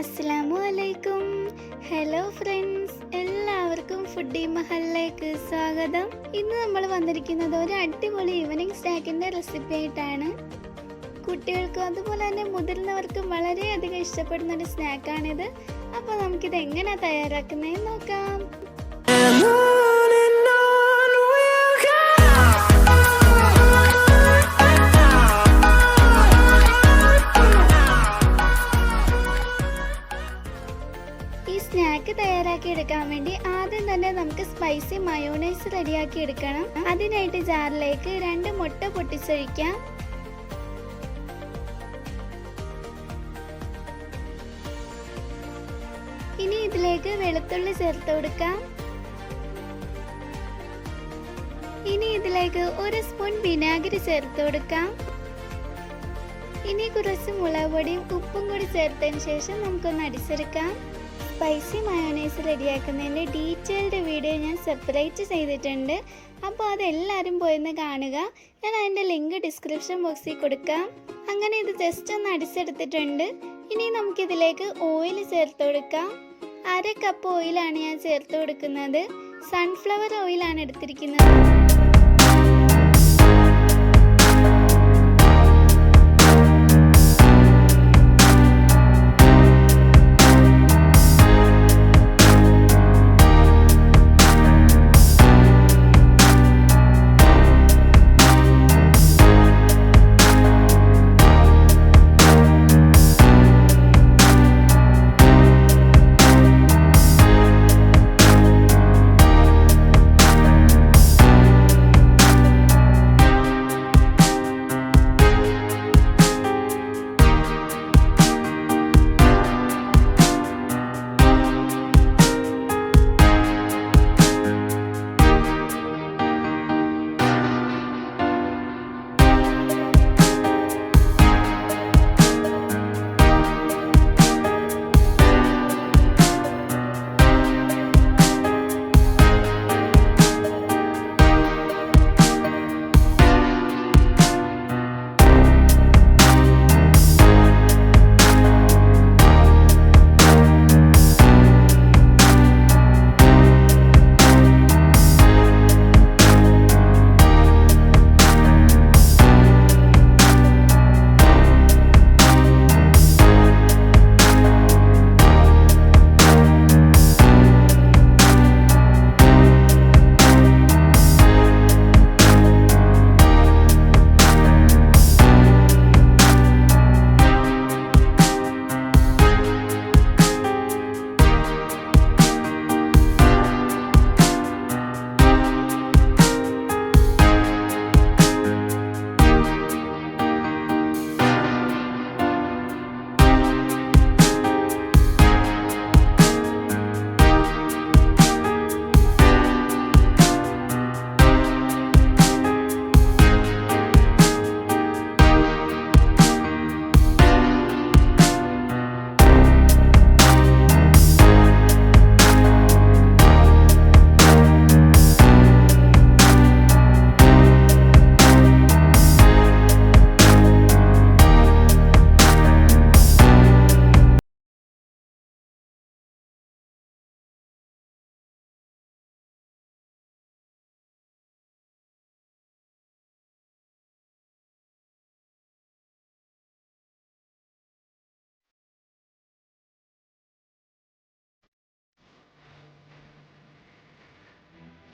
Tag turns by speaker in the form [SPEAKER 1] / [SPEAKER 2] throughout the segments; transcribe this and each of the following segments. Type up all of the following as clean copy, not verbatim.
[SPEAKER 1] അസ്സലാമു അലൈക്കും. Hello friends, എല്ലാവർക്കും ഫുഡി മഹലിലേക്ക് സ്വാഗതം. ഇന്ന് നമ്മൾ വന്നിരിക്കുന്നത് ഒരു അടിപൊളി ഈവനിങ് സ്നാക്കിൻ്റെ റെസിപ്പി ആയിട്ടാണ്. കുട്ടികൾക്കും അതുപോലെ തന്നെ മുതിർന്നവർക്കും വളരെയധികം ഇഷ്ടപ്പെടുന്ന ഒരു സ്നാക്കാണിത്. അപ്പോൾ നമുക്കിത് എങ്ങനെയാണ് തയ്യാറാക്കുന്നതെന്ന് നോക്കാം. സ്നാക്ക് തയ്യാറാക്കി എടുക്കാൻ വേണ്ടി ആദ്യം തന്നെ നമുക്ക് സ്പൈസി മയോണൈസ് റെഡിയാക്കി എടുക്കണം. അതിനായിട്ട് ജാറിലേക്ക് 2 മുട്ട പൊട്ടിച്ചൊഴിക്കാം. ഇനി ഇതിലേക്ക് വെളുത്തുള്ളി ചേർത്ത് കൊടുക്കാം. ഇനി ഇതിലേക്ക് 1 സ്പൂൺ വിനാഗിരി ചേർത്ത് കൊടുക്കാം. ഇനി കുറച്ച് മുളക് പൊടിയും ഉപ്പും കൂടി ചേർത്തതിന് ശേഷം നമുക്കൊന്ന് അടിച്ചെടുക്കാം. സ്പൈസി മയോണൈസ് റെഡിയാക്കുന്നതിൻ്റെ ഡീറ്റെയിൽഡ് വീഡിയോ ഞാൻ സെപ്പറേറ്റ് ചെയ്തിട്ടുണ്ട്. അപ്പോൾ അതെല്ലാവരും പോയിന്ന് കാണുക. ഞാൻ അതിൻ്റെ ലിങ്ക് ഡിസ്ക്രിപ്ഷൻ ബോക്സിൽ കൊടുക്കാം. അങ്ങനെ ഇത് ജസ്റ്റ് ഒന്ന് അടിച്ചെടുത്തിട്ടുണ്ട്. ഇനി നമുക്കിതിലേക്ക് ഓയിൽ ചേർത്ത് കൊടുക്കാം. 1/2 കപ്പ് ഓയിലാണ് ഞാൻ ചേർത്ത് കൊടുക്കുന്നത്. സൺഫ്ലവർ ഓയിലാണ് എടുത്തിരിക്കുന്നത്.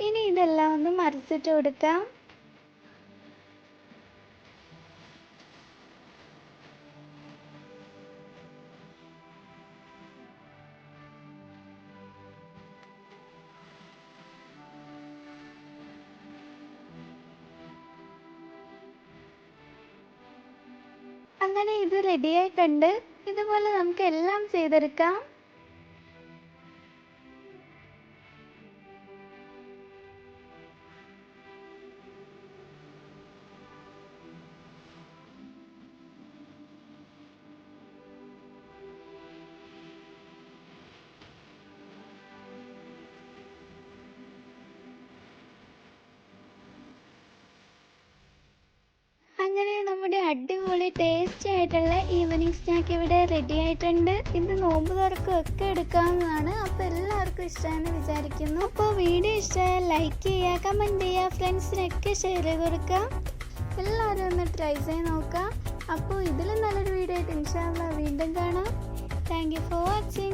[SPEAKER 1] ഇനി ഇതെല്ലാം ഒന്ന് മറിച്ചിട്ട് കൊടുക്കാം. അങ്ങനെ ഇത് റെഡി ആയിട്ടുണ്ട്. ഇതുപോലെ നമുക്ക് എല്ലാം ചെയ്തെടുക്കാം. അങ്ങനെ നമ്മുടെ അടിപൊളി ടേസ്റ്റി ആയിട്ടുള്ള ഈവനിങ് സ്നാക്ക് ഇവിടെ റെഡി ആയിട്ടുണ്ട്. ഇത് നോമ്പ് തുറക്കൊക്കെ എടുക്കാവുന്നതാണ്. അപ്പോൾ എല്ലാവർക്കും ഇഷ്ടമാണെന്ന് വിചാരിക്കുന്നു. അപ്പോൾ വീഡിയോ ഇഷ്ടമായാൽ ലൈക്ക് ചെയ്യുക, കമൻറ്റ് ചെയ്യുക, ഫ്രണ്ട്സിനൊക്കെ ഷെയർ ചെയ്ത് കൊടുക്കുക. എല്ലാവരും ഒന്ന് ട്രൈ ചെയ്ത് നോക്കാം. അപ്പോൾ ഇതിലും നല്ലൊരു വീഡിയോ ആയിട്ട് ഇൻഷാ അല്ലാഹ് വീണ്ടും കാണാം. Thank you for watching.